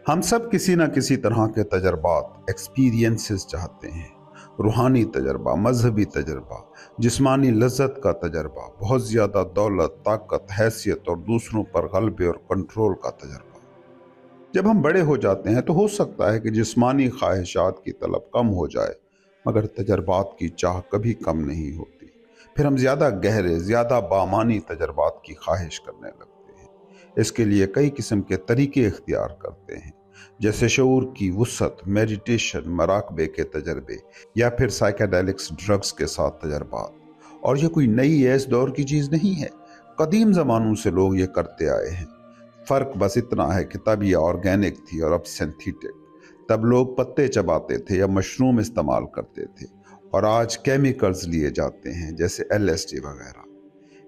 ہم سب کسی نہ کسی طرح کے تجربات ایکسپیرینسز چاہتے ہیں۔ روحانی تجربہ، مذہبی تجربہ، جسمانی لذت کا تجربہ، بہت زیادہ دولت، طاقت، حیثیت اور دوسروں پر غلبے اور کنٹرول کا تجربہ۔ جب ہم بڑے ہو جاتے ہیں تو ہو سکتا ہے کہ جسمانی خواہشات کی طلب کم ہو جائے، مگر تجربات کی چاہ کبھی کم نہیں ہوتی۔ پھر ہم زیادہ گہرے، زیادہ بامانی تجربات کی خواہش کرنے لگتے ہیں۔ اس کے لیے کئی قسم کے طریقے اختیار کرتے ہیں، جیسے شعور کی وسعت، میڈیٹیشن، مراقبے کے تجربے، یا پھر سائیکیڈیلکس ڈرگز کے ساتھ تجربات۔ اور یہ کوئی نئی ایس دور کی چیز نہیں ہے، قدیم زمانوں سے لوگ یہ کرتے آئے ہیں۔ فرق بس اتنا ہے کہ تب یہ آرگینک تھی اور اب سینتھیٹک۔ تب لوگ پتے چباتے تھے یا مشروم استعمال کرتے تھے، اور آج کیمیکلز لیے جاتے ہیں جیسے LSD وغیرہ۔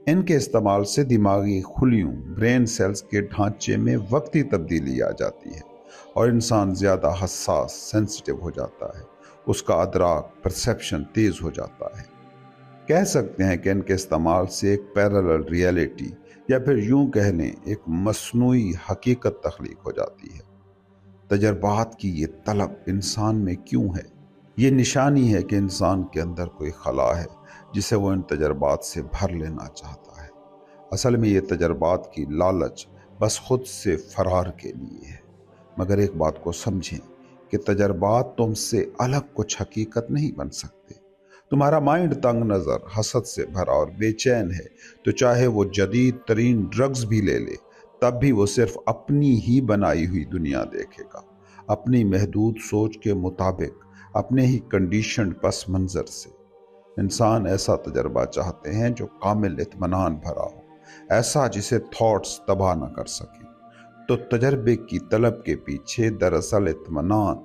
ان کے استعمال سے دماغی خلیوں، برین سیلز کے ڈھانچے میں وقتی تبدیلی آ جاتی ہے، اور انسان زیادہ حساس، سینسٹیو ہو جاتا ہے۔ اس کا ادراک، پرسیپشن تیز ہو جاتا ہے۔ کہہ سکتے ہیں کہ ان کے استعمال سے ایک پیرالل ریئلٹی، یا پھر یوں کہہ لیں ایک مصنوعی حقیقت تخلیق ہو جاتی ہے۔ تجربات کی یہ طلب انسان میں کیوں ہے؟ یہ نشانی ہے کہ انسان کے اندر کوئی خلا ہے جسے وہ ان تجربات سے بھر لینا چاہتا ہے۔ اصل میں یہ تجربات کی لالچ بس خود سے فرار کے لیے ہے۔ مگر ایک بات کو سمجھیں کہ تجربات تم سے الگ کچھ حقیقت نہیں بن سکتے۔ تمہارا مائنڈ تنگ نظر، حسد سے بھرا اور بے چین ہے، تو چاہے وہ جدید ترین ڈرگز بھی لے لے، تب بھی وہ صرف اپنی ہی بنائی ہوئی دنیا دیکھے گا، اپنی محدود سوچ کے مطابق، اپنے ہی کنڈیشنڈ پس منظر سے۔ انسان ایسا تجربہ چاہتے ہیں جو کامل اطمینان بھرا ہو، ایسا جسے تھاٹس تباہ نہ کر سکیں۔ تو تجربے کی طلب کے پیچھے دراصل اطمینان،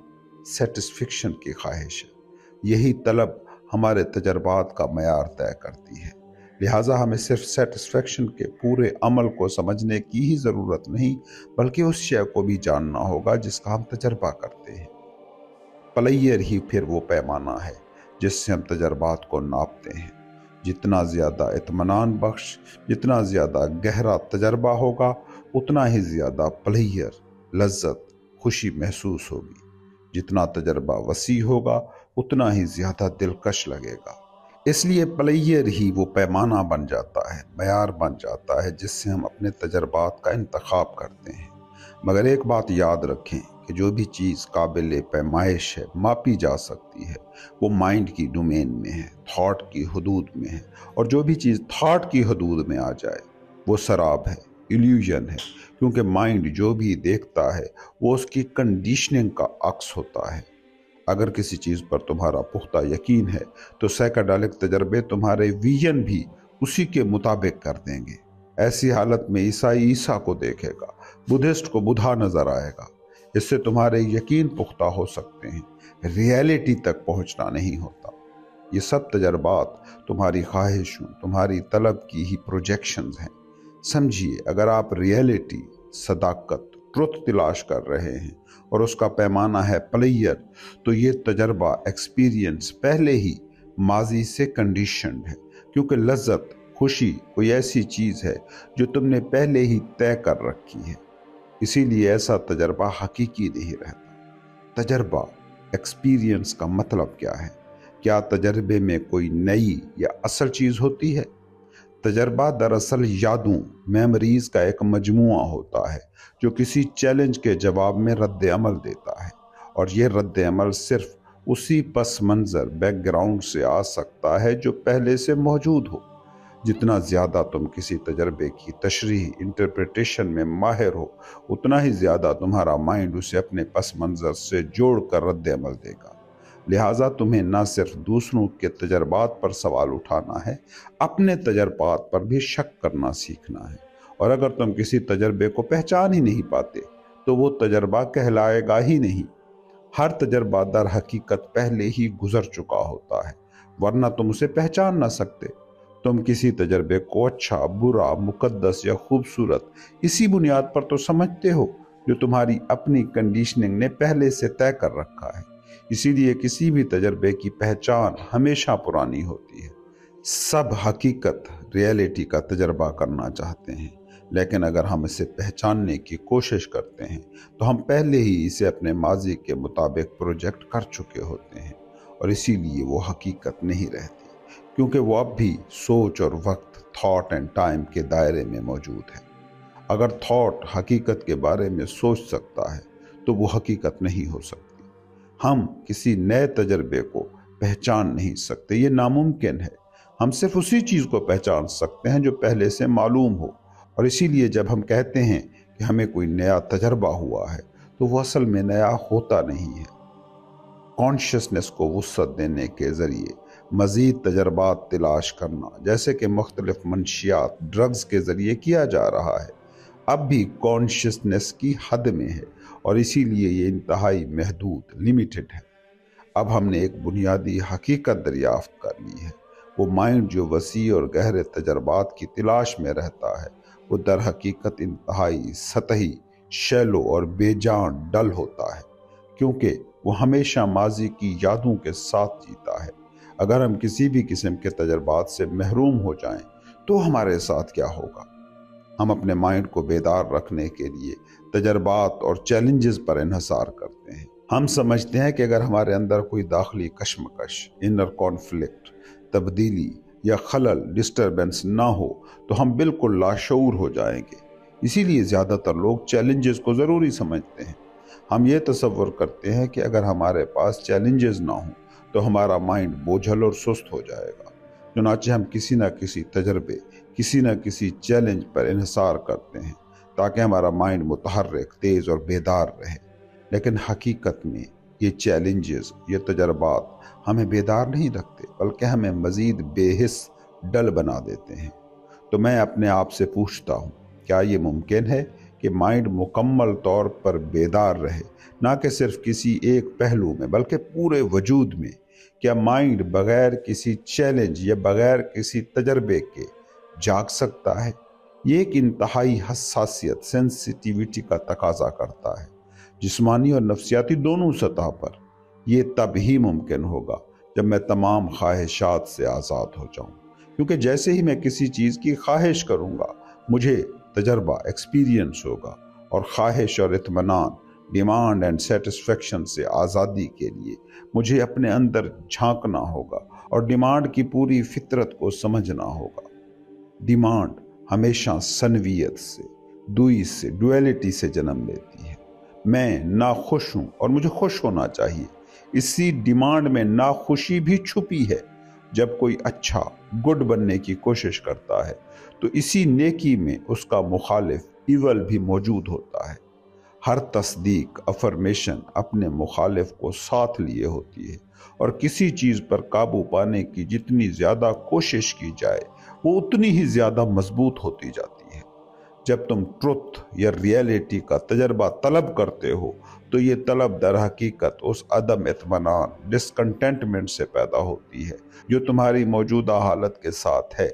سیٹسفیکشن کی خواہش ہے۔ یہی طلب ہمارے تجربات کا معیار طے کرتی ہے۔ لہٰذا ہمیں صرف سیٹسفیکشن کے پورے عمل کو سمجھنے کی ہی ضرورت نہیں، بلکہ اس شے کو بھی جاننا ہوگا جس کا ہم تجربہ کرتے ہیں۔ پلیئر ہی پھر وہ پیمانہ ہے جس سے ہم تجربات کو ناپتے ہیں۔ جتنا زیادہ اطمینان بخش، جتنا زیادہ گہرا تجربہ ہوگا، اتنا ہی زیادہ پلیئر، لذت، خوشی محسوس ہوگی۔ جتنا تجربہ وسیع ہوگا، اتنا ہی زیادہ دلکش لگے گا۔ اس لیے پلیئر ہی وہ پیمانہ بن جاتا ہے، معیار بن جاتا ہے جس سے ہم اپنے تجربات کا انتخاب کرتے ہیں۔ مگر ایک بات یاد رکھیں کہ جو بھی چیز قابل پیمائش ہے، ماپی جا سکتی ہے، وہ مائنڈ کی ڈومین میں ہے، تھاٹ کی حدود میں ہے۔ اور جو بھی چیز تھاٹ کی حدود میں آ جائے، وہ سراب ہے، ایلیوژن ہے، کیونکہ مائنڈ جو بھی دیکھتا ہے وہ اس کی کنڈیشننگ کا عکس ہوتا ہے۔ اگر کسی چیز پر تمہارا پختہ یقین ہے تو سائیکیڈیلک تجربے تمہارے ویژن بھی اسی کے مطابق کر دیں گے۔ ایسی حالت میں عیسائی عیسیٰ کو دیکھے گا، بدھسٹ کو بدھا نظر آئے گا۔ اس سے تمہارے یقین پختہ ہو سکتے ہیں، ریئلٹی تک پہنچنا نہیں ہوتا۔ یہ سب تجربات تمہاری خواہشوں، تمہاری طلب کی ہی پروجیکشنز ہیں۔ سمجھیے، اگر آپ ریئلٹی، صداقت، ٹروتھ تلاش کر رہے ہیں اور اس کا پیمانہ ہے پلیئر، تو یہ تجربہ، ایکسپیرینس پہلے ہی ماضی سے کنڈیشنڈ ہے، کیونکہ لذت، خوشی کوئی ایسی چیز ہے جو تم نے پہلے ہی طے کر رکھی ہے۔ اسی لیے ایسا تجربہ حقیقی نہیں رہتا۔ تجربہ، ایکسپیرینس کا مطلب کیا ہے؟ کیا تجربے میں کوئی نئی یا اصل چیز ہوتی ہے؟ تجربہ دراصل یادوں، میموریز کا ایک مجموعہ ہوتا ہے جو کسی چیلنج کے جواب میں رد عمل دیتا ہے، اور یہ رد عمل صرف اسی پس منظر، بیک گراؤنڈ سے آ سکتا ہے جو پہلے سے موجود ہو۔ جتنا زیادہ تم کسی تجربے کی تشریح، انٹرپریٹیشن میں ماہر ہو، اتنا ہی زیادہ تمہارا مائنڈ اسے اپنے پس منظر سے جوڑ کر رد عمل دے گا۔ لہٰذا تمہیں نہ صرف دوسروں کے تجربات پر سوال اٹھانا ہے، اپنے تجربات پر بھی شک کرنا سیکھنا ہے۔ اور اگر تم کسی تجربے کو پہچان ہی نہیں پاتے تو وہ تجربہ کہلائے گا ہی نہیں۔ ہر تجربہ در حقیقت پہلے ہی گزر چکا ہوتا ہے، ورنہ تم اسے پہچان نہ سکتے۔ تم کسی تجربے کو اچھا، برا، مقدس یا خوبصورت اسی بنیاد پر تو سمجھتے ہو جو تمہاری اپنی کنڈیشننگ نے پہلے سے طے کر رکھا ہے۔ اسی لیے کسی بھی تجربے کی پہچان ہمیشہ پرانی ہوتی ہے۔ سب حقیقت، ریئلٹی کا تجربہ کرنا چاہتے ہیں، لیکن اگر ہم اسے پہچاننے کی کوشش کرتے ہیں تو ہم پہلے ہی اسے اپنے ماضی کے مطابق پروجیکٹ کر چکے ہوتے ہیں، اور اسی لیے وہ حقیقت نہیں رہتی، کیونکہ وہ اب بھی سوچ اور وقت، تھاٹ اینڈ ٹائم کے دائرے میں موجود ہے۔ اگر تھاٹ حقیقت کے بارے میں سوچ سکتا ہے تو وہ حقیقت نہیں ہو سکتی۔ ہم کسی نئے تجربے کو پہچان نہیں سکتے، یہ ناممکن ہے۔ ہم صرف اسی چیز کو پہچان سکتے ہیں جو پہلے سے معلوم ہو، اور اسی لیے جب ہم کہتے ہیں کہ ہمیں کوئی نیا تجربہ ہوا ہے تو وہ اصل میں نیا ہوتا نہیں ہے۔ کانشیسنس کو وسعت دینے کے ذریعے مزید تجربات تلاش کرنا، جیسے کہ مختلف منشیات، ڈرگز کے ذریعے کیا جا رہا ہے، اب بھی کانشیسنس کی حد میں ہے، اور اسی لیے یہ انتہائی محدود، لیمیٹڈ ہے۔ اب ہم نے ایک بنیادی حقیقت دریافت کر لی ہے۔ وہ مائنڈ جو وسیع اور گہرے تجربات کی تلاش میں رہتا ہے، وہ در حقیقت انتہائی سطحی، شیلو اور بے جان ڈل ہوتا ہے، کیونکہ وہ ہمیشہ ماضی کی یادوں کے ساتھ جیتا ہے۔ اگر ہم کسی بھی قسم کے تجربات سے محروم ہو جائیں تو ہمارے ساتھ کیا ہوگا؟ ہم اپنے مائنڈ کو بیدار رکھنے کے لیے تجربات اور چیلنجز پر انحصار کرتے ہیں۔ ہم سمجھتے ہیں کہ اگر ہمارے اندر کوئی داخلی کشمکش، انر کانفلکٹ، تبدیلی یا خلل، ڈسٹربنس نہ ہو تو ہم بالکل لاشعور ہو جائیں گے۔ اسی لیے زیادہ تر لوگ چیلنجز کو ضروری سمجھتے ہیں۔ ہم یہ تصور کرتے ہیں کہ اگر ہمارے پاس چیلنجز نہ ہوں تو ہمارا مائنڈ بوجھل اور سست ہو جائے گا۔ چنانچہ ہم کسی نہ کسی تجربے، کسی نہ کسی چیلنج پر انحصار کرتے ہیں تاکہ ہمارا مائنڈ متحرک، تیز اور بیدار رہے۔ لیکن حقیقت میں یہ چیلنجز، یہ تجربات ہمیں بیدار نہیں رکھتے، بلکہ ہمیں مزید بے حس، ڈل بنا دیتے ہیں۔ تو میں اپنے آپ سے پوچھتا ہوں، کیا یہ ممکن ہے کہ مائنڈ مکمل طور پر بیدار رہے، نہ کہ صرف کسی ایک پہلو میں بلکہ پورے وجود میں؟ کیا مائنڈ بغیر کسی چیلنج یا بغیر کسی تجربے کے جاگ سکتا ہے؟ یہ ایک انتہائی حساسیت، سینسٹیویٹی کا تقاضا کرتا ہے، جسمانی اور نفسیاتی دونوں سطح پر۔ یہ تب ہی ممکن ہوگا جب میں تمام خواہشات سے آزاد ہو جاؤں، کیونکہ جیسے ہی میں کسی چیز کی خواہش کروں گا مجھے تجربہ، ایکسپیرینس ہوگا، اور خواہش اور اطمینان، ڈیمانڈ اینڈ سیٹسفیکشن سے آزادی کے لیے مجھے اپنے اندر جھانکنا ہوگا اور ڈیمانڈ کی پوری فطرت کو سمجھنا ہوگا۔ ڈیمانڈ ہمیشہ سنویت سے، دوئی سے، ڈویلٹی سے جنم لیتی ہے۔ میں ناخوش ہوں اور مجھے خوش ہونا چاہیے۔ اسی ڈیمانڈ میں ناخوشی بھی چھپی ہے۔ جب کوئی اچھا، گڈ بننے کی کوشش کرتا ہے تو اسی نیکی میں اس کا مخالف، ایول بھی موجود ہوتا ہے۔ ہر تصدیق، افرمیشن اپنے مخالف کو ساتھ لیے ہوتی ہے، اور کسی چیز پر قابو پانے کی جتنی زیادہ کوشش کی جائے وہ اتنی ہی زیادہ مضبوط ہوتی جاتی ہے۔ جب تم ٹروتھ یا ریئلٹی کا تجربہ طلب کرتے ہو تو یہ طلب در حقیقت اس عدم اطمینان، ڈسکنٹینٹمنٹ سے پیدا ہوتی ہے جو تمہاری موجودہ حالت کے ساتھ ہے۔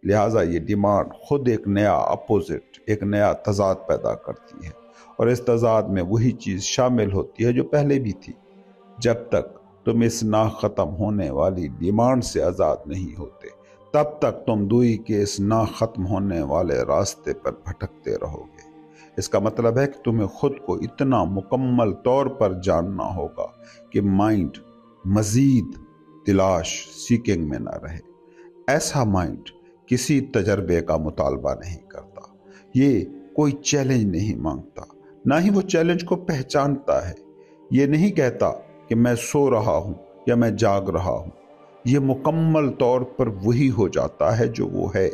لہٰذا یہ ڈیمانڈ خود ایک نیا اپوزٹ، ایک نیا تضاد پیدا کرتی ہے، اور اس تضاد میں وہی چیز شامل ہوتی ہے جو پہلے بھی تھی۔ جب تک تم اس نہ ختم ہونے والی ڈیمانڈ سے آزاد نہیں ہوتے تب تک تم دوئی کے اس نہ ختم ہونے والے راستے پر بھٹکتے رہو گے۔ اس کا مطلب ہے کہ تمہیں خود کو اتنا مکمل طور پر جاننا ہوگا کہ مائنڈ مزید تلاش، سیکنگ میں نہ رہے۔ ایسا مائنڈ کسی تجربے کا مطالبہ نہیں کرتا، یہ کوئی چیلنج نہیں مانگتا، نہ ہی وہ چیلنج کو پہچانتا ہے۔ یہ نہیں کہتا کہ میں سو رہا ہوں یا میں جاگ رہا ہوں۔ یہ مکمل طور پر وہی ہو جاتا ہے جو وہ ہے۔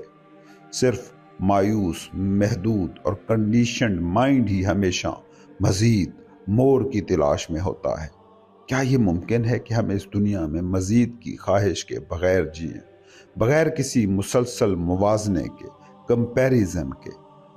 صرف مایوس، محدود اور کنڈیشنڈ مائنڈ ہی ہمیشہ مزید، مور کی تلاش میں ہوتا ہے۔ کیا یہ ممکن ہے کہ ہم اس دنیا میں مزید کی خواہش کے بغیر جئیں، بغیر کسی مسلسل موازنے کے، کمپیریزن کے؟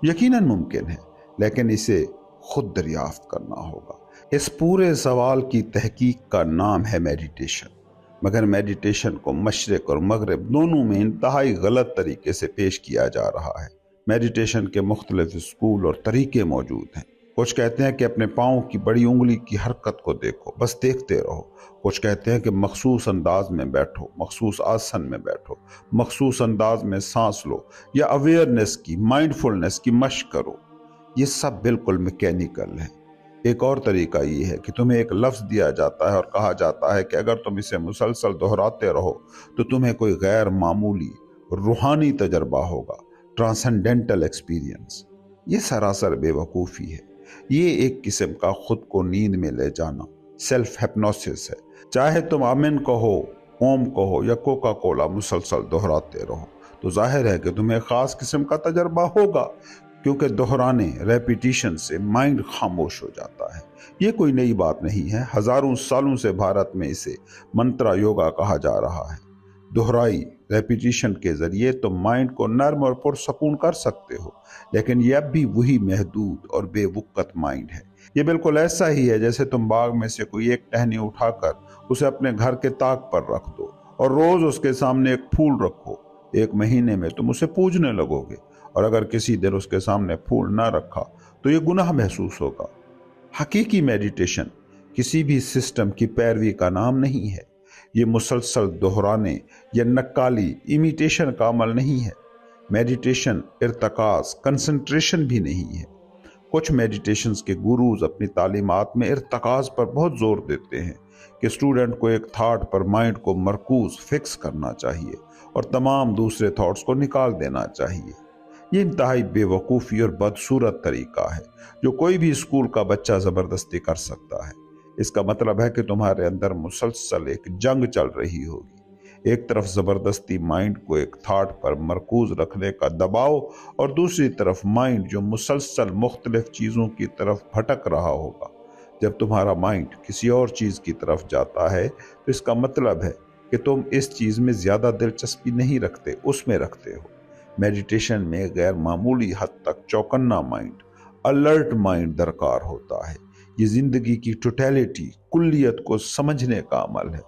یقیناً ممکن ہے، لیکن اسے خود دریافت کرنا ہوگا۔ اس پورے سوال کی تحقیق کا نام ہے میڈیٹیشن، مگر میڈیٹیشن کو مشرق اور مغرب دونوں میں انتہائی غلط طریقے سے پیش کیا جا رہا ہے۔ میڈیٹیشن کے مختلف اسکول اور طریقے موجود ہیں۔ کچھ کہتے ہیں کہ اپنے پاؤں کی بڑی انگلی کی حرکت کو دیکھو، بس دیکھتے رہو۔ کچھ کہتے ہیں کہ مخصوص انداز میں بیٹھو، مخصوص آسن میں بیٹھو، مخصوص انداز میں سانس لو، یا اویئرنس کی، مائنڈفلنس کی مشق کرو۔ یہ سب بالکل میکینیکل ہے۔ ایک اور طریقہ یہ ہے کہ تمہیں ایک لفظ دیا جاتا ہے اور کہا جاتا ہے کہ اگر تم اسے مسلسل دہراتے رہو تو تمہیں کوئی غیر معمولی روحانی تجربہ ہوگا، ٹرانسینڈنٹل ایکسپیرینس۔ یہ سراسر بے وقوفی ہے۔ یہ ایک قسم کا خود کو نیند میں لے جانا، سیلف ہپنوسس ہے۔ چاہے تم آمین کہو، اوم کہو یا کوکا کولا مسلسل دہراتے رہو تو ظاہر ہے کہ تمہیں خاص قسم کا تجربہ ہوگا، کیونکہ دہرانے، ریپیٹیشن سے مائنڈ خاموش ہو جاتا ہے۔ یہ کوئی نئی بات نہیں ہے، ہزاروں سالوں سے بھارت میں اسے منترا یوگا کہا جا رہا ہے۔ دہرائی، ریپیٹیشن کے ذریعے تم مائنڈ کو نرم اور پرسکون کر سکتے ہو، لیکن یہ اب بھی وہی محدود اور بے وقت مائنڈ ہے۔ یہ بالکل ایسا ہی ہے جیسے تم باغ میں سے کوئی ایک ٹہنی اٹھا کر اسے اپنے گھر کے طاق پر رکھ دو اور روز اس کے سامنے ایک پھول رکھو۔ ایک مہینے میں تم اسے پوجنے لگو گے، اور اگر کسی دن اس کے سامنے پھول نہ رکھا تو یہ گناہ محسوس ہوگا۔ حقیقی میڈیٹیشن کسی بھی سسٹم کی پیروی کا نام نہیں ہے۔ یہ مسلسل دہرانے یا نقالی، امیٹیشن کا عمل نہیں ہے۔ میڈیٹیشن ارتکاز، کنسنٹریشن بھی نہیں ہے۔ کچھ میڈیٹیشنز کے گروز اپنی تعلیمات میں ارتکاز پر بہت زور دیتے ہیں کہ اسٹوڈنٹ کو ایک تھاٹ پر مائنڈ کو مرکوز، فکس کرنا چاہیے اور تمام دوسرے تھاٹس کو نکال دینا چاہیے۔ یہ انتہائی بے وقوفی اور بدصورت طریقہ ہے جو کوئی بھی اسکول کا بچہ زبردستی کر سکتا ہے۔ اس کا مطلب ہے کہ تمہارے اندر مسلسل ایک جنگ چل رہی ہوگی۔ ایک طرف زبردستی مائنڈ کو ایک تھاٹ پر مرکوز رکھنے کا دباؤ، اور دوسری طرف مائنڈ جو مسلسل مختلف چیزوں کی طرف بھٹک رہا ہوگا۔ جب تمہارا مائنڈ کسی اور چیز کی طرف جاتا ہے تو اس کا مطلب ہے کہ تم اس چیز میں زیادہ دلچسپی نہیں رکھتے، اس میں رکھتے ہو۔ میڈیٹیشن میں غیر معمولی حد تک چوکنا مائنڈ، الرٹ مائنڈ درکار ہوتا ہے۔ یہ زندگی کی ٹوٹیلٹی، کلیت کو سمجھنے کا عمل ہے،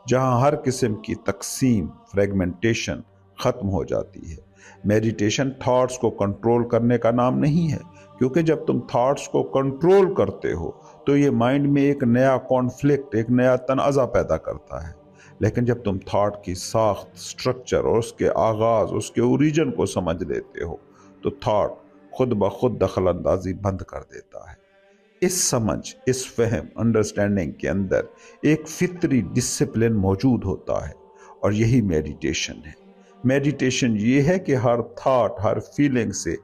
جہاں ہر قسم کی تقسیم، فریگمنٹیشن ختم ہو جاتی ہے۔ میڈیٹیشن تھاٹس کو کنٹرول کرنے کا نام نہیں ہے، کیونکہ جب تم تھاٹس کو کنٹرول کرتے ہو تو یہ مائنڈ میں ایک نیا کانفلکٹ، ایک نیا تنازع پیدا کرتا ہے۔ لیکن جب تم تھاٹ کی ساخت، سٹرکچر اور اس کے آغاز، اس کے اوریجن کو سمجھ لیتے ہو تو تھاٹ خود بخود دخل اندازی بند کر دیتا ہے۔ اس سمجھ، اس فہم، انڈرسٹینڈنگ کے اندر ایک فطری ڈسپلن موجود ہوتا ہے، اور یہی میڈیٹیشن ہے۔ میڈیٹیشن یہ ہے کہ ہر تھاٹ، ہر فیلنگ سے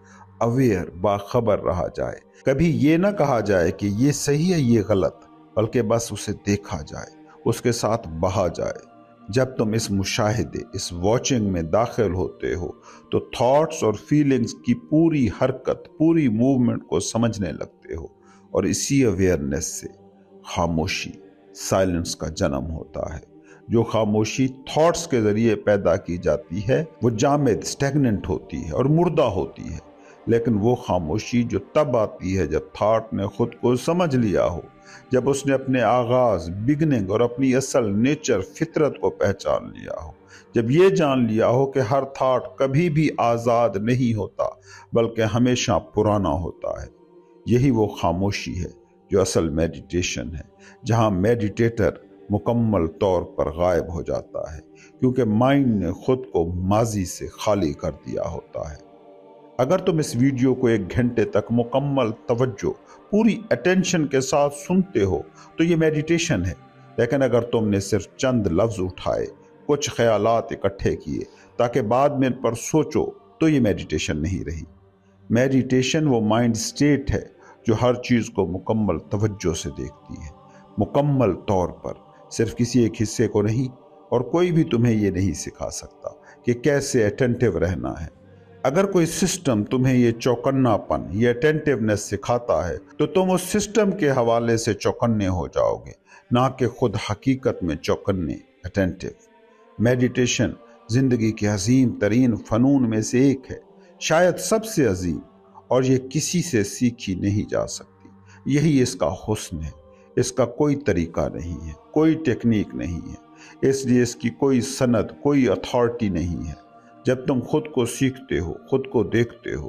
اویئر، باخبر رہا جائے۔ کبھی یہ نہ کہا جائے کہ یہ صحیح ہے، یہ غلط، بلکہ بس اسے دیکھا جائے، اس کے ساتھ بہا جائے۔ جب تم اس مشاہدے، اس واچنگ میں داخل ہوتے ہو تو تھاٹس اور فیلنگز کی پوری حرکت، پوری موومنٹ کو سمجھنے لگتے ہو، اور اسی اویئرنیس سے خاموشی، سائلنس کا جنم ہوتا ہے۔ جو خاموشی تھاٹس کے ذریعے پیدا کی جاتی ہے وہ جامد، سٹیگننٹ ہوتی ہے اور مردہ ہوتی ہے، لیکن وہ خاموشی جو تب آتی ہے جب تھاٹ نے خود کو سمجھ لیا ہو، جب اس نے اپنے آغاز، بگننگ اور اپنی اصل نیچر، فطرت کو پہچان لیا ہو، جب یہ جان لیا ہو کہ ہر تھاٹ کبھی بھی آزاد نہیں ہوتا بلکہ ہمیشہ پرانا ہوتا ہے۔ یہی وہ خاموشی ہے جو اصل میڈیٹیشن ہے، جہاں میڈیٹیٹر مکمل طور پر غائب ہو جاتا ہے، کیونکہ مائنڈ نے خود کو ماضی سے خالی کر دیا ہوتا ہے۔ اگر تم اس ویڈیو کو 1 گھنٹے تک مکمل توجہ، پوری اٹینشن کے ساتھ سنتے ہو تو یہ میڈیٹیشن ہے، لیکن اگر تم نے صرف چند لفظ اٹھائے، کچھ خیالات اکٹھے کیے تاکہ بعد میں ان پر سوچو، تو یہ میڈیٹیشن نہیں رہی۔ میڈیٹیشن وہ مائنڈ سٹیٹ ہے جو ہر چیز کو مکمل توجہ سے دیکھتی ہے، مکمل طور پر، صرف کسی ایک حصے کو نہیں، اور کوئی بھی تمہیں یہ نہیں سکھا سکتا کہ کیسے اٹینٹیو رہنا ہے۔ اگر کوئی سسٹم تمہیں یہ چوکنا پن، یہ اٹینٹیونیس سکھاتا ہے تو تم اس سسٹم کے حوالے سے چوکنے ہو جاؤ گے، نہ کہ خود حقیقت میں چوکنے، اٹینٹیو۔ میڈیٹیشن زندگی کے عظیم ترین فنون میں سے ایک ہے، شاید سب سے عظیم، اور یہ کسی سے سیکھی نہیں جا سکتی۔ یہی اس کا حسن ہے۔ اس کا کوئی طریقہ نہیں ہے، کوئی ٹیکنیک نہیں ہے، اس لیے اس کی کوئی سند، کوئی اتھارٹی نہیں ہے۔ جب تم خود کو سیکھتے ہو، خود کو دیکھتے ہو،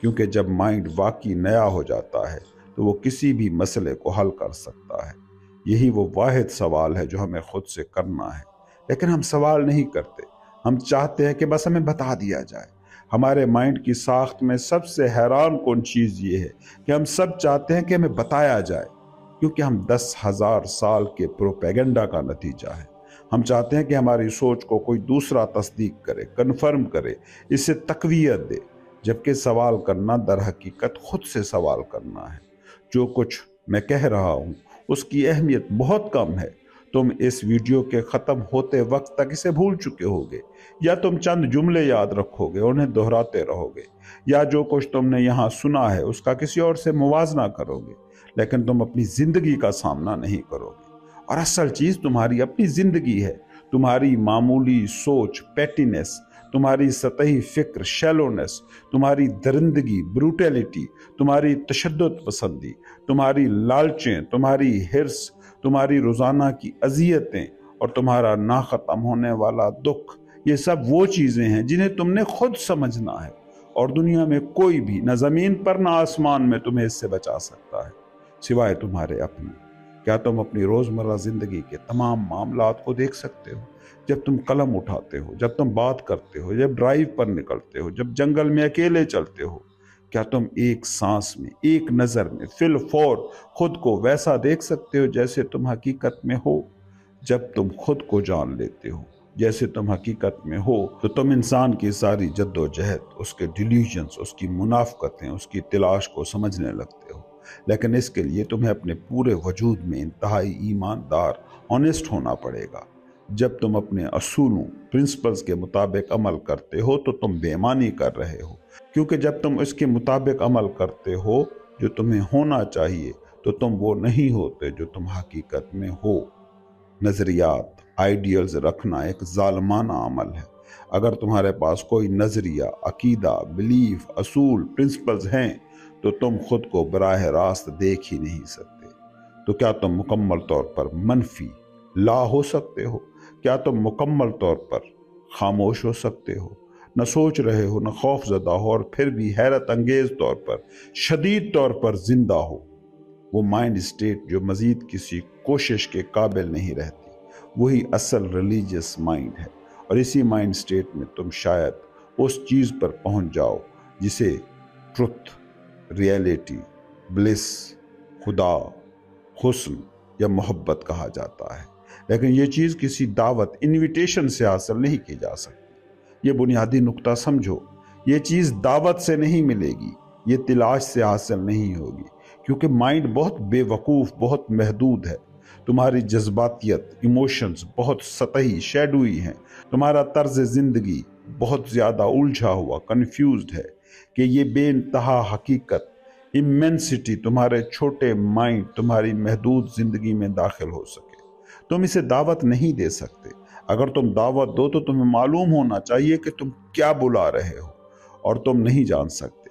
کیونکہ جب مائنڈ واقعی نیا ہو جاتا ہے تو وہ کسی بھی مسئلے کو حل کر سکتا ہے۔ یہی وہ واحد سوال ہے جو ہمیں خود سے کرنا ہے، لیکن ہم سوال نہیں کرتے۔ ہم چاہتے ہیں کہ بس ہمیں بتا دیا جائے۔ ہمارے مائنڈ کی ساخت میں سب سے حیران کن چیز یہ ہے کہ ہم سب چاہتے ہیں کہ ہمیں بتایا جائے، کیونکہ ہم 10,000 سال کے پروپیگنڈا کا نتیجہ ہے۔ ہم چاہتے ہیں کہ ہماری سوچ کو کوئی دوسرا تصدیق کرے، کنفرم کرے، اسے تقویت دے، جبکہ سوال کرنا در حقیقت خود سے سوال کرنا ہے۔ جو کچھ میں کہہ رہا ہوں اس کی اہمیت بہت کم ہے۔ تم اس ویڈیو کے ختم ہوتے وقت تک اسے بھول چکے ہوگے، یا تم چند جملے یاد رکھو گے، انہیں دہراتے رہو گے، یا جو کچھ تم نے یہاں سنا ہے اس کا کسی اور سے موازنہ کرو گے، لیکن تم اپنی زندگی کا سامنا نہیں کرو گے۔ اور اصل چیز تمہاری اپنی زندگی ہے، تمہاری معمولی سوچ پیٹینس، تمہاری سطحی فکر شیلونس، تمہاری درندگی بروٹیلٹی، تمہاری تشدد پسندی، تمہاری لالچیں، تمہاری ہرس، تمہاری روزانہ کی اذیتیں اور تمہارا ناختم ہونے والا دکھ، یہ سب وہ چیزیں ہیں جنہیں تم نے خود سمجھنا ہے، اور دنیا میں کوئی بھی نہ زمین پر نہ آسمان میں تمہیں اس سے بچا سکتا ہے سوائے تمہارے اپنے۔ کیا تم اپنی روزمرہ زندگی کے تمام معاملات کو دیکھ سکتے ہو؟ جب تم قلم اٹھاتے ہو، جب تم بات کرتے ہو، جب ڈرائیو پر نکلتے ہو، جب جنگل میں اکیلے چلتے ہو، کیا تم ایک سانس میں، ایک نظر میں، فی الفور خود کو ویسا دیکھ سکتے ہو جیسے تم حقیقت میں ہو؟ جب تم خود کو جان لیتے ہو جیسے تم حقیقت میں ہو تو تم انسان کی ساری جد و جہد، اس کے ڈیلیوژنز، اس کی منافقتیں، اس کی تلاش کو سمجھنے لگتے ہو۔ لیکن اس کے لیے تمہیں اپنے پورے وجود میں انتہائی ایماندار، آنیسٹ ہونا پڑے گا۔ جب تم اپنے اصولوں، پرنسپلز کے مطابق عمل کرتے ہو تو تم بے ایمانی کر رہے ہو، کیونکہ جب تم اس کے مطابق عمل کرتے ہو جو تمہیں ہونا چاہیے تو تم وہ نہیں ہوتے جو تم حقیقت میں ہو۔ نظریات، آئیڈیلز رکھنا ایک ظالمانہ عمل ہے۔ اگر تمہارے پاس کوئی نظریہ، عقیدہ، بلیف، اصول، پرنسپلز ہیں تو تم خود کو براہ راست دیکھ ہی نہیں سکتے۔ تو کیا تم مکمل طور پر منفی لا ہو سکتے ہو؟ کیا تم مکمل طور پر خاموش ہو سکتے ہو؟ نہ سوچ رہے ہو، نہ خوف زدہ ہو، اور پھر بھی حیرت انگیز طور پر، شدید طور پر زندہ ہو۔ وہ مائنڈ سٹیٹ جو مزید کسی کوشش کے قابل نہیں رہتی، وہی اصل ریلیجیس مائنڈ ہے، اور اسی مائنڈ سٹیٹ میں تم شاید اس چیز پر پہنچ جاؤ جسے ٹروتھ، ریئلٹی، بلس، خدا، حسن یا محبت کہا جاتا ہے۔ لیکن یہ چیز کسی دعوت، انویٹیشن سے حاصل نہیں کی جا سکتی۔ یہ بنیادی نقطہ سمجھو، یہ چیز دعوت سے نہیں ملے گی، یہ تلاش سے حاصل نہیں ہوگی، کیونکہ مائنڈ بہت بے وقوف، بہت محدود ہے۔ تمہاری جذباتیت، ایموشنز بہت سطحی، شیڈوئی ہیں۔ تمہارا طرز زندگی بہت زیادہ الجھا ہوا، کنفیوزڈ ہے کہ یہ بے انتہا حقیقت، ایمنسٹی تمہارے چھوٹے مائنڈ، تمہاری محدود زندگی میں داخل ہو سکے۔ تم اسے دعوت نہیں دے سکتے۔ اگر تم دعوت دو تو تمہیں معلوم ہونا چاہیے کہ تم کیا بلا رہے ہو، اور تم نہیں جان سکتے۔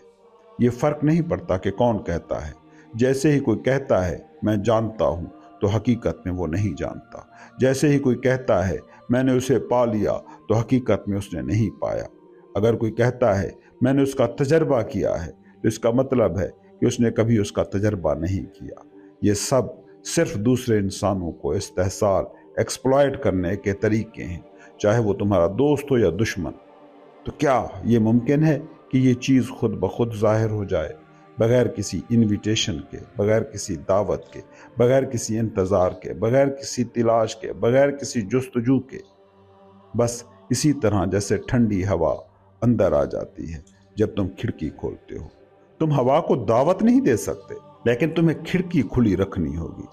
یہ فرق نہیں پڑتا کہ کون کہتا ہے۔ جیسے ہی کوئی کہتا ہے میں جانتا ہوں تو حقیقت میں وہ نہیں جانتا۔ جیسے ہی کوئی کہتا ہے میں نے اسے پا لیا تو حقیقت میں اس نے نہیں پایا۔ اگر کوئی کہتا ہے میں نے اس کا تجربہ کیا ہے تو اس کا مطلب ہے کہ اس نے کبھی اس کا تجربہ نہیں کیا۔ یہ سب صرف دوسرے انسانوں کو استحصال، ایکسپلائٹ کرنے کے طریقے ہیں، چاہے وہ تمہارا دوست ہو یا دشمن۔ تو کیا یہ ممکن ہے کہ یہ چیز خود بخود ظاہر ہو جائے، بغیر کسی انویٹیشن کے، بغیر کسی دعوت کے، بغیر کسی انتظار کے، بغیر کسی تلاش کے، بغیر کسی جستجو کے؟ بس اسی طرح جیسے ٹھنڈی ہوا اندر آ جاتی ہے جب تم کھڑکی کھولتے ہو۔ تم ہوا کو دعوت نہیں دے سکتے، لیکن تمہیں کھڑکی کھلی رکھنی ہوگی۔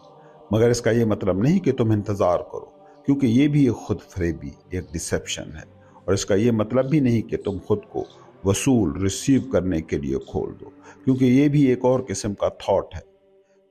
مگر اس کا یہ مطلب نہیں کہ تم انتظار کرو، کیونکہ یہ بھی ایک خود فریبی، ایک ڈسیپشن ہے۔ اور اس کا یہ مطلب بھی نہیں کہ تم خود کو وصول، ریسیو کرنے کے لیے کھول دو، کیونکہ یہ بھی ایک اور قسم کا تھاٹ ہے۔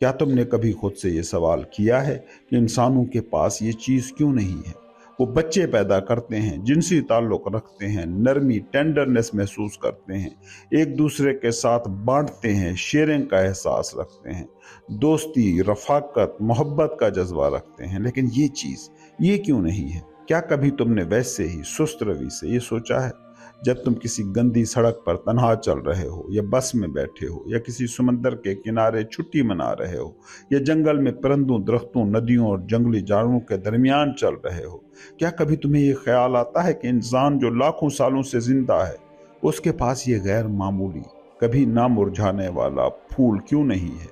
کیا تم نے کبھی خود سے یہ سوال کیا ہے کہ انسانوں کے پاس یہ چیز کیوں نہیں ہے؟ وہ بچے پیدا کرتے ہیں، جنسی تعلق رکھتے ہیں، نرمی، ٹینڈرنس محسوس کرتے ہیں، ایک دوسرے کے ساتھ بانٹتے ہیں، شیئرنگ کا احساس رکھتے ہیں، دوستی، رفاقت، محبت کا جذبہ رکھتے ہیں، لیکن یہ کیوں نہیں ہے؟ کیا کبھی تم نے ویسے ہی سست روی سے یہ سوچا ہے؟ جب تم کسی گندی سڑک پر تنہا چل رہے ہو، یا بس میں بیٹھے ہو، یا کسی سمندر کے کنارے چھٹی منا رہے ہو، یا جنگل میں پرندوں، درختوں، ندیوں اور جنگلی جانوروں کے درمیان چل رہے ہو، کیا کبھی تمہیں یہ خیال آتا ہے کہ انسان جو لاکھوں سالوں سے زندہ ہے، اس کے پاس یہ غیر معمولی، کبھی نہ مرجھانے والا پھول کیوں نہیں ہے؟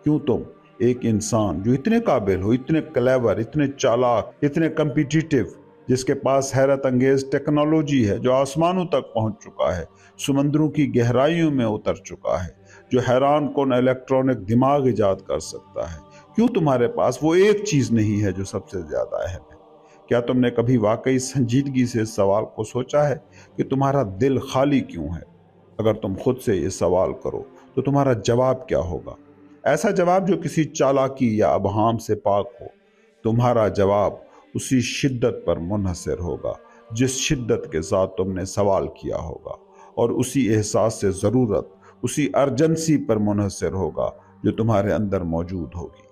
کیوں تم ایک انسان جو اتنے قابل ہو، اتنے کلیور، اتنے چالاک، اتنے کمپیٹیٹیو، جس کے پاس حیرت انگیز ٹیکنالوجی ہے، جو آسمانوں تک پہنچ چکا ہے، سمندروں کی گہرائیوں میں اتر چکا ہے، جو حیران کن الیکٹرانک دماغ ایجاد کر سکتا ہے، کیوں تمہارے پاس وہ ایک چیز نہیں ہے جو سب سے زیادہ اہم ہے؟ کیا تم نے کبھی واقعی سنجیدگی سے اس سوال کو سوچا ہے کہ تمہارا دل خالی کیوں ہے؟ اگر تم خود سے یہ سوال کرو تو تمہارا جواب کیا ہوگا؟ ایسا جواب جو کسی چالاکی یا ابہام سے پاک ہو۔ تمہارا جواب اسی شدت پر منحصر ہوگا جس شدت کے ساتھ تم نے سوال کیا ہوگا، اور اسی احساس سے ضرورت، اسی ارجنسی پر منحصر ہوگا جو تمہارے اندر موجود ہوگی۔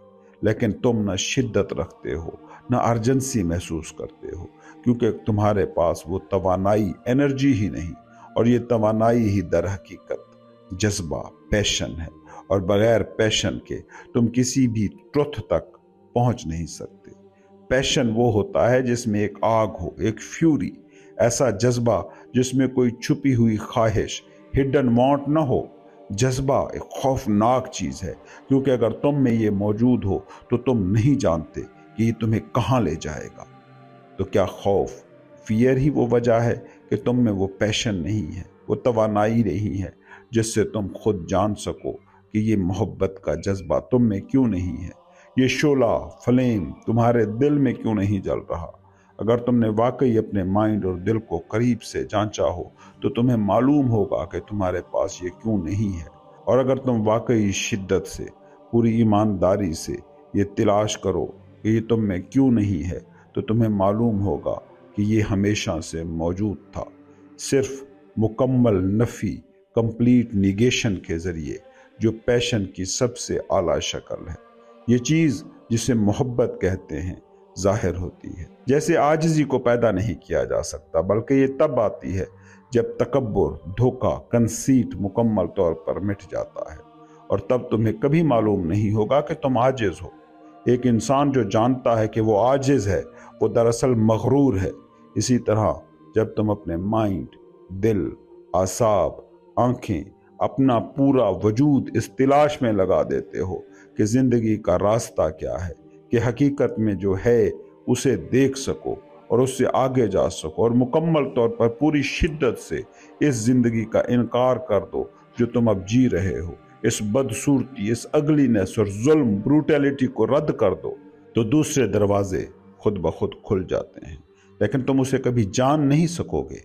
لیکن تم نہ شدت رکھتے ہو، نہ ارجنسی محسوس کرتے ہو، کیونکہ تمہارے پاس وہ توانائی، انرجی ہی نہیں، اور یہ توانائی ہی در حقیقت جذبہ، پیشن ہے، اور بغیر پیشن کے تم کسی بھی ٹروتھ تک پہنچ نہیں سکتے۔ پیشن وہ ہوتا ہے جس میں ایک آگ ہو، ایک فیوری، ایسا جذبہ جس میں کوئی چھپی ہوئی خواہش، ہڈن وانٹ نہ ہو۔ جذبہ ایک خوفناک چیز ہے، کیونکہ اگر تم میں یہ موجود ہو تو تم نہیں جانتے کہ یہ تمہیں کہاں لے جائے گا۔ تو کیا خوف، فیئر ہی وہ وجہ ہے کہ تم میں وہ پیشن نہیں ہے، وہ توانائی نہیں ہے جس سے تم خود جان سکو کہ یہ محبت کا جذبہ تم میں کیوں نہیں ہے؟ یہ شعلہ، فلیم تمہارے دل میں کیوں نہیں جل رہا؟ اگر تم نے واقعی اپنے مائنڈ اور دل کو قریب سے جانچا ہو تو تمہیں معلوم ہوگا کہ تمہارے پاس یہ کیوں نہیں ہے۔ اور اگر تم واقعی شدت سے، پوری ایمانداری سے یہ تلاش کرو کہ یہ تم میں کیوں نہیں ہے، تو تمہیں معلوم ہوگا کہ یہ ہمیشہ سے موجود تھا، صرف مکمل نفی، کمپلیٹ نیگیشن کے ذریعے، جو پیشن کی سب سے اعلیٰ شکل ہے۔ یہ چیز جسے محبت کہتے ہیں ظاہر ہوتی ہے۔ جیسے عاجزی کو پیدا نہیں کیا جا سکتا، بلکہ یہ تب آتی ہے جب تکبر، دھوکہ، کنسیٹ مکمل طور پر مٹ جاتا ہے، اور تب تمہیں کبھی معلوم نہیں ہوگا کہ تم عاجز ہو۔ ایک انسان جو جانتا ہے کہ وہ عاجز ہے، وہ دراصل مغرور ہے۔ اسی طرح جب تم اپنے مائنڈ، دل، اعصاب، آنکھیں، اپنا پورا وجود اس تلاش میں لگا دیتے ہو کہ زندگی کا راستہ کیا ہے، کہ حقیقت میں جو ہے اسے دیکھ سکو اور اس سے آگے جا سکو، اور مکمل طور پر پوری شدت سے اس زندگی کا انکار کر دو جو تم اب جی رہے ہو، اس بدصورتی، اس اگلینس اور ظلم، بروٹیلٹی کو رد کر دو، تو دوسرے دروازے خود بخود کھل جاتے ہیں۔ لیکن تم اسے کبھی جان نہیں سکو گے۔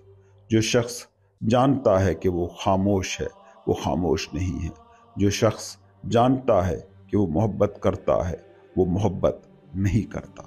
جو شخص جانتا ہے کہ وہ خاموش ہے، وہ خاموش نہیں ہے۔ جو شخص جانتا ہے کہ وہ محبت کرتا ہے، وہ محبت نہیں کرتا۔